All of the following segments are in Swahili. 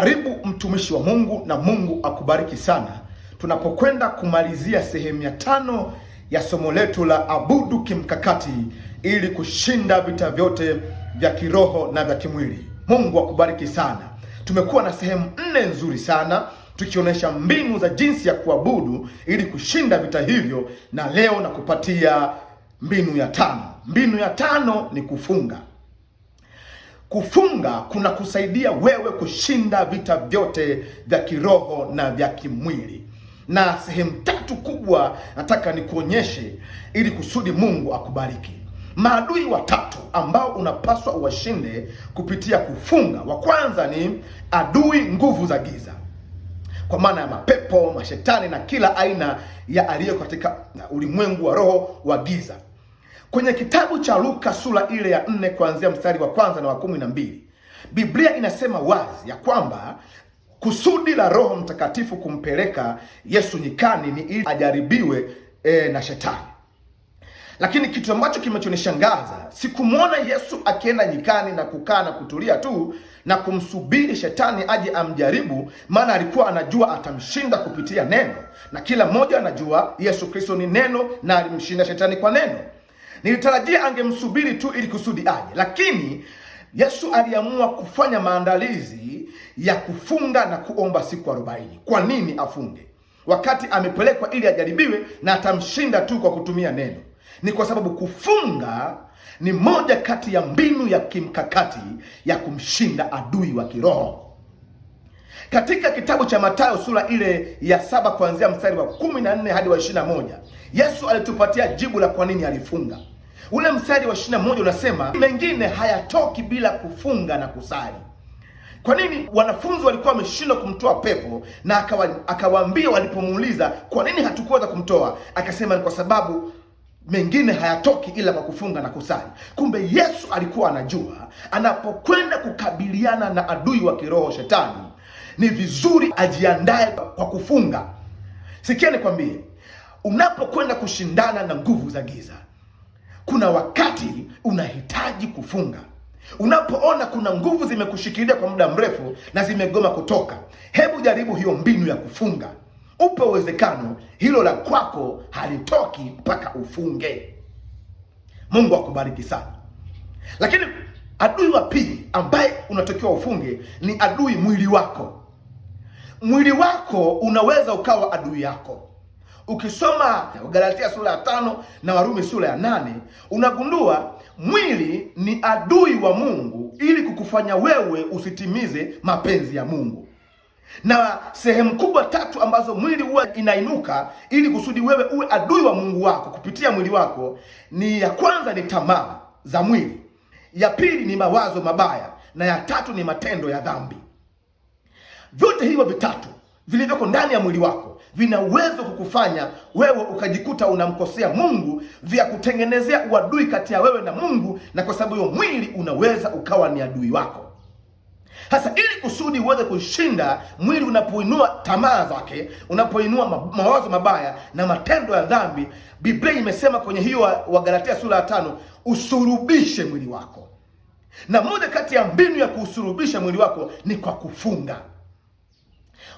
Karibu mtumishi wa Mungu na Mungu akubariki sana. Tunapokwenda kumalizia sehemu ya 5 ya somo letu la abudu kimkakati ili kushinda vita vyote vya kiroho na vya kimwili. Mungu akubariki sana. Tumekuwa na sehemu 4 nzuri sana tukionyesha mbinu za jinsi ya kuabudu ili kushinda vita hivyo, na leo nakupatia mbinu ya 5. Mbinu ya 5 ni kufunga. Kufunga kuna kusaidia wewe kushinda vita vyote vya kiroho na vya kimwili. Na sehemu 3 kubwa nataka nikuonyeshe ili kusudi Mungu akubariki. Maadui 3 ambao unapaswa uwashinde kupitia kufunga. Wa kwanza ni adui nguvu za giza, kwa maana ya mapepo, mashetani na kila aina ya aliyo katika ulimwengu wa roho wa giza. Kwenye kitabu cha Luka sura ile ya 4 kuanzia mstari wa 1 na wa 12, Biblia inasema wazi ya kwamba kusudi la Roho Mtakatifu kumpeleka Yesu nyikani ni ili ajaribiwe na shetani. Lakini kitu ambacho kimechonishangaza, sikumwona Yesu akienda nyikani na kukaa na kutulia tu na kumsubiri shetani aje amjaribu, maana alikuwa anajua atamshinda kupitia neno, na kila mmoja anajua Yesu Kristo ni neno na alimshinda shetani kwa neno. Nilitarajia angemsubiri tu ili kusudi aje, lakini Yesu aliamua kufanya maandalizi ya kufunga na kuomba siku 40. Kwa nini afunge wakati amepelekwa ili ajaribiwe na atamshinda tu kwa kutumia neno? Ni kwa sababu kufunga ni moja kati ya mbinu ya kimkakati ya kumshinda adui wa kiroho. Katika kitabu cha Mathayo sura ile ya 7 kuanzia mstari wa 14 hadi wa 21, Yesu alitupatia jibu la kwa nini alifunga. Ule mstari wa 21 unasema, mengine hayatoki bila kufunga na kusali. Kwa nini wanafunzi walikuwa wameshindwa kumtoa pepo? Na akawaambia walipomuuliza kwa nini hatukuweza kumtoa, akasema ni kwa sababu mengine hayatoki ila kwa kufunga na kusali. Kumbe Yesu alikuwa anajua anapokwenda kukabiliana na adui wa kiroho shetani, ni vizuri ajiandae kwa kufunga. Sikia nikwambie, unapokwenda kushindana na nguvu za giza, kuna wakati unahitaji kufunga. Unapoona kuna nguvu zimekushikilia kwa muda mrefu na zimegoma kutoka, hebu jaribu hiyo mbinu ya kufunga. Upo uwezekano hilo la kwako halitoki mpaka ufunge. Mungu akubariki sana. Lakini adui wa pili ambaye unatakiwa ufunge ni adui mwili wako. Mwili wako unaweza ukawa adui yako. Ukisoma Galatia sura ya 5 na Warumi sura ya 8, unagundua mwili ni adui wa Mungu ili kukufanya wewe usitimize mapenzi ya Mungu. Na sehemu kubwa 3 ambazo mwili huwa inainuka ili kusudi wewe uwe adui wa Mungu wako kupitia mwili wako ni, ya kwanza ni tamaa za mwili, ya pili ni mawazo mabaya, na ya 3 ni matendo ya dhambi. Vyote hivyo 3 vilivyoko ndani ya mwili wako vina uwezo kukufanya wewe ukajikuta unamkosea Mungu, vya kutengenezea uadui kati ya wewe na Mungu, na kwa sababu hiyo mwili unaweza ukawa ni adui wako. Sasa ili kusudi uweze kushinda mwili, unapoinua tamaa zake, unapoinua mawazo mabaya na matendo ya dhambi, Biblia imesema kwenye hiyo wa Galatia sura ya 5, usurubishe mwili wako. Na moja kati ya mbinu ya kusurubisha mwili wako ni kwa kufunga.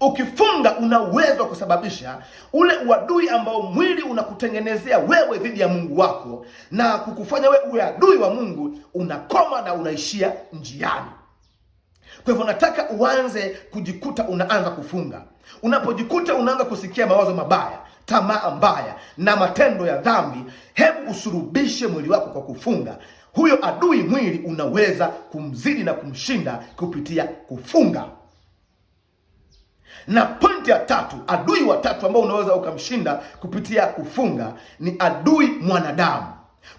Ukifunga una uwezo wa kusababisha ule uadui ambao mwili unakutengenezea wewe dhidi ya Mungu wako na kukufanya wewe uwe adui wa Mungu, unakoma na unaishia njiani. Kwa hivyo nataka uanze kujikuta unaanza kufunga. Unapojikuta unaanza kusikia mawazo mabaya, tamaa mbaya na matendo ya dhambi, hebu usurubishe mwili wako kwa kufunga. Huyo adui mwili unaweza kumzidi na kumshinda kupitia kufunga. Na pointi ya 3, adui wa 3 ambao unaweza ukamshinda kupitia kufunga ni adui mwanadamu.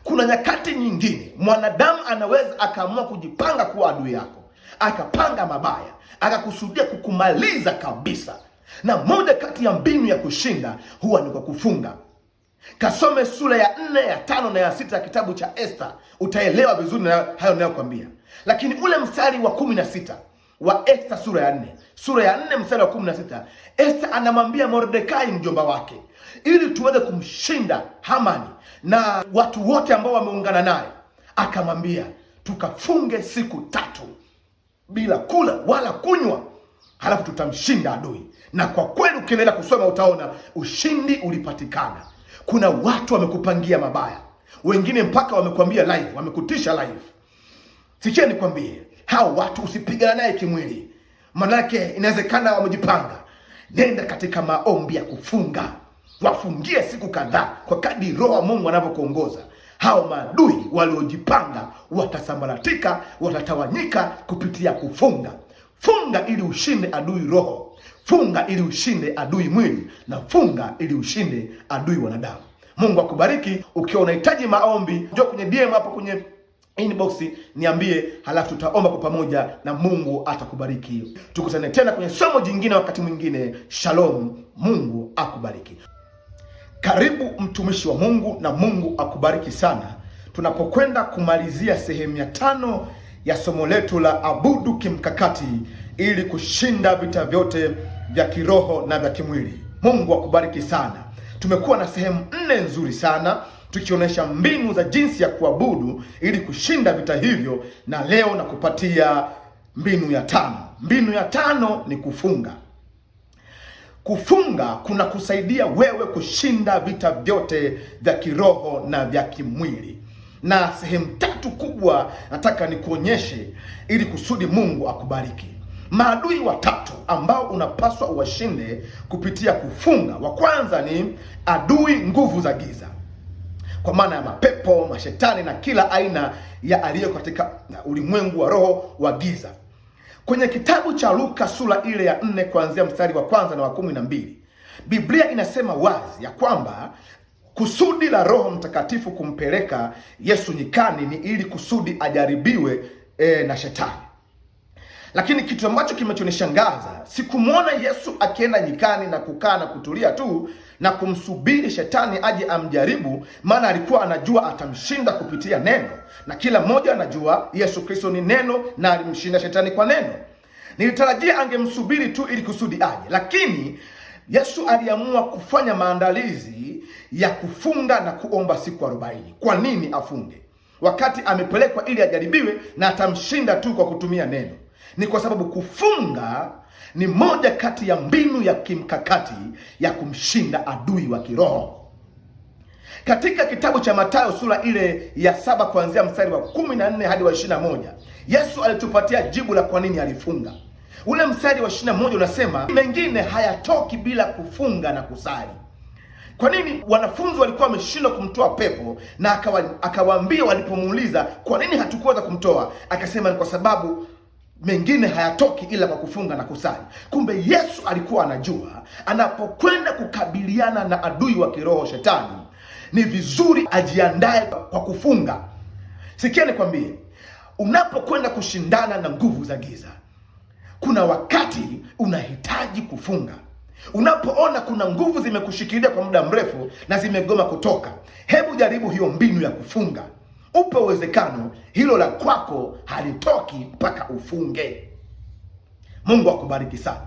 Kuna nyakati nyingine mwanadamu anaweza akaamua kujipanga kuwa adui yako, akapanga mabaya, akakusudia kukumaliza kabisa. Na moja kati ya mbinu ya kushinda huwa ni kwa kufunga. Kasome sura ya 4, ya 5 na ya 6 ya kitabu cha Esther, utaelewa vizuri na hayo ninayokuambia. Lakini ule mstari wa 16 wa Esther sura ya 4, sura ya 4 mstari wa 16, Esther anamwambia Mordekai mjomba wake, ili tuweze kumshinda Hamani na watu wote ambao wameungana naye, akamwambia tukafunge siku 3 bila kula wala kunywa. halafu tutamshinda adui. Na kwa kweli ukiendelea kusoma utaona ushindi ulipatikana. Kuna watu wamekupangia mabaya, wengine mpaka wamekuambia live, wamekutisha live. Sikia nikwambie, hao watu usipigana naye kimwili, manake inawezekana wamejipanga. Nenda katika maombi ya kufunga, wafungie siku kadhaa kwa kadri Roho wa Mungu anavyokuongoza. Hao maadui waliojipanga watasambaratika, watatawanyika kupitia kufunga. Funga ili ushinde adui roho, funga ili ushinde adui mwili, na funga ili ushinde adui wanadamu. Mungu akubariki. Ukiwa unahitaji maombi, njoo kwenye DM hapo kwenye inbox niambie, halafu tutaomba kwa pamoja na Mungu atakubariki. Tukutane tena kwenye somo jingine wakati mwingine. Shalom, Mungu akubariki. Karibu mtumishi wa Mungu, na Mungu akubariki sana. Tunapokwenda kumalizia sehemu ya 5 ya somo letu la abudu kimkakati ili kushinda vita vyote vya kiroho na vya kimwili. Mungu akubariki sana. Tumekuwa na sehemu 4 nzuri sana tukionyesha mbinu za jinsi ya kuabudu ili kushinda vita hivyo, na leo nakupatia mbinu ya 5. Mbinu ya 5 ni kufunga. Kufunga kuna kusaidia wewe kushinda vita vyote vya kiroho na vya kimwili. Na sehemu 3 kubwa nataka nikuonyeshe ili kusudi Mungu akubariki. Maadui 3 ambao unapaswa uwashinde kupitia kufunga. Wa kwanza ni adui nguvu za giza, kwa maana ya mapepo, mashetani na kila aina ya aliyo katika ulimwengu wa roho wa giza. Kwenye kitabu cha Luka sura ile ya 4 kuanzia mstari wa 1 na wa 12, Biblia inasema wazi ya kwamba kusudi la Roho Mtakatifu kumpeleka Yesu nyikani ni ili kusudi ajaribiwe na shetani. Lakini kitu ambacho kimechonishangaza, sikumwona Yesu akienda nyikani na kukaa na kutulia tu na kumsubiri shetani aje amjaribu, maana alikuwa anajua atamshinda kupitia neno, na kila mmoja anajua Yesu Kristo ni neno na alimshinda shetani kwa neno. Nilitarajia angemsubiri tu ili kusudi aje, lakini Yesu aliamua kufanya maandalizi ya kufunga na kuomba siku 40. Kwa nini afunge wakati amepelekwa ili ajaribiwe na atamshinda tu kwa kutumia neno? Ni kwa sababu kufunga ni moja kati ya mbinu ya kimkakati ya kumshinda adui wa kiroho. Katika kitabu cha Mathayo sura ile ya 7 kuanzia mstari wa 14 hadi wa 21, Yesu alitupatia jibu la kwa nini alifunga. Ule mstari wa 21 unasema, mengine hayatoki bila kufunga na kusali. Kwa nini wanafunzi walikuwa wameshindwa kumtoa pepo? Na akawaambia walipomuuliza kwa nini hatukuweza kumtoa, akasema ni kwa sababu mengine hayatoki ila kwa kufunga na kusali. Kumbe Yesu alikuwa anajua anapokwenda kukabiliana na adui wa kiroho shetani, ni vizuri ajiandae kwa kufunga. Sikia nikwambie, unapokwenda kushindana na nguvu za giza, kuna wakati unahitaji kufunga. Unapoona kuna nguvu zimekushikilia kwa muda mrefu na zimegoma kutoka, hebu jaribu hiyo mbinu ya kufunga. Upe uwezekano hilo la kwako halitoki mpaka ufunge. Mungu akubariki sana.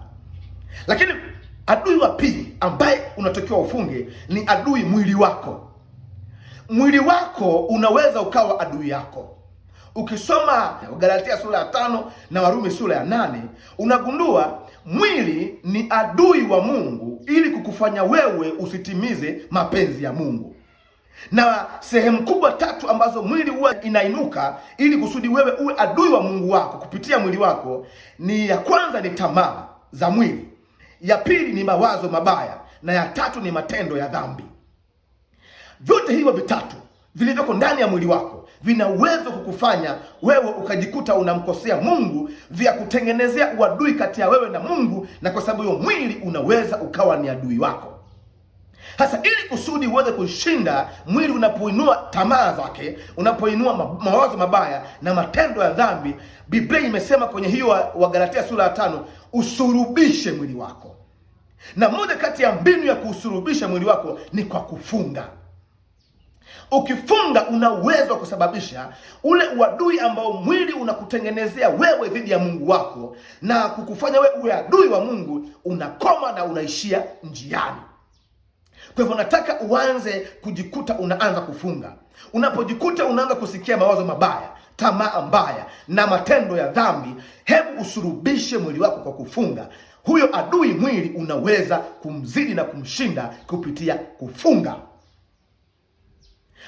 Lakini adui wa pili ambaye unatakiwa ufunge ni adui mwili wako. Mwili wako unaweza ukawa adui yako. Ukisoma Galatia sura ya 5 na Warumi sura ya 8, unagundua mwili ni adui wa Mungu ili kukufanya wewe usitimize mapenzi ya Mungu. Na sehemu kubwa 3 ambazo mwili huwa inainuka ili kusudi wewe uwe adui wa Mungu wako kupitia mwili wako ni, ya kwanza ni tamaa za mwili, ya pili ni mawazo mabaya, na ya 3 ni matendo ya dhambi. Vyote hivyo 3 vilivyoko ndani ya mwili wako vina uwezo kukufanya wewe ukajikuta unamkosea Mungu, vya kutengenezea uadui kati ya wewe na Mungu, na kwa sababu hiyo mwili unaweza ukawa ni adui wako. Hasa ili kusudi uweze kushinda mwili, unapoinua tamaa zake, unapoinua mawazo mabaya na matendo ya dhambi, Biblia imesema kwenye hiyo wa Galatia sura ya 5, usurubishe mwili wako. Na moja kati ya mbinu ya kusurubisha mwili wako ni kwa kufunga. Ukifunga una uwezo wa kusababisha ule uadui ambao mwili unakutengenezea wewe dhidi ya Mungu wako na kukufanya wewe uwe adui wa Mungu, unakoma na unaishia njiani. Kwa hivyo nataka uanze kujikuta unaanza kufunga. Unapojikuta unaanza kusikia mawazo mabaya, tamaa mbaya na matendo ya dhambi, hebu usurubishe mwili wako kwa kufunga. Huyo adui mwili unaweza kumzidi na kumshinda kupitia kufunga.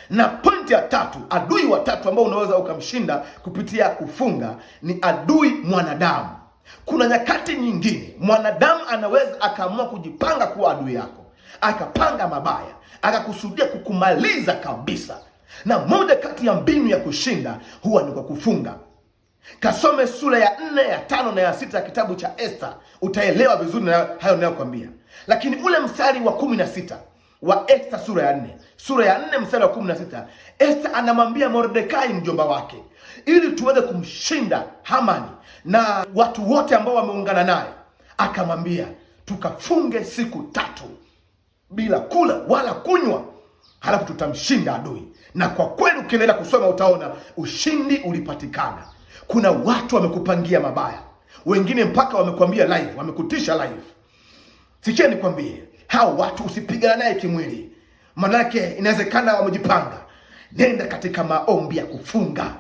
Na pointi ya tatu, adui wa tatu ambao unaweza ukamshinda kupitia kufunga ni adui mwanadamu. Kuna nyakati nyingine mwanadamu anaweza akaamua kujipanga kuwa adui yako, akapanga mabaya, akakusudia kukumaliza kabisa. Na moja kati ya mbinu ya kushinda huwa ni kwa kufunga. Kasome sura ya 4, ya 5 na ya 6 ya kitabu cha Esther, utaelewa vizuri na hayo ninayokuambia. Lakini ule mstari wa 16 wa Esther sura ya 4 mstari wa 16, Esther anamwambia Mordekai mjomba wake, ili tuweze kumshinda Hamani na watu wote ambao wameungana naye, akamwambia tukafunge siku 3 bila kula wala kunywa, halafu tutamshinda adui. Na kwa kweli ukiendelea kusoma utaona ushindi ulipatikana. Kuna watu wamekupangia mabaya, wengine mpaka wamekwambia live, wamekutisha live. Sikia nikwambie, hao watu usipigana naye kimwili, manake inawezekana wamejipanga. Nenda katika maombi ya kufunga,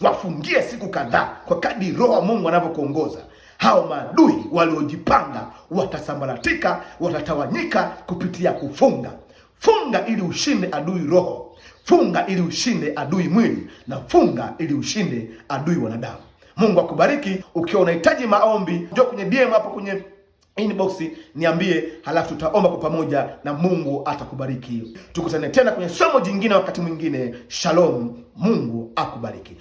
wafungie siku kadhaa kwa kadri Roho wa Mungu anavyokuongoza. Hao maadui waliojipanga watasambaratika, watatawanyika kupitia kufunga. Funga ili ushinde adui roho, funga ili ushinde adui mwili, na funga ili ushinde adui wanadamu. Mungu akubariki. Ukiwa unahitaji maombi, njoo kwenye DM hapo kwenye inbox niambie, halafu tutaomba kwa pamoja na Mungu atakubariki. Tukutane tena kwenye somo jingine wakati mwingine. Shalom, Mungu akubariki.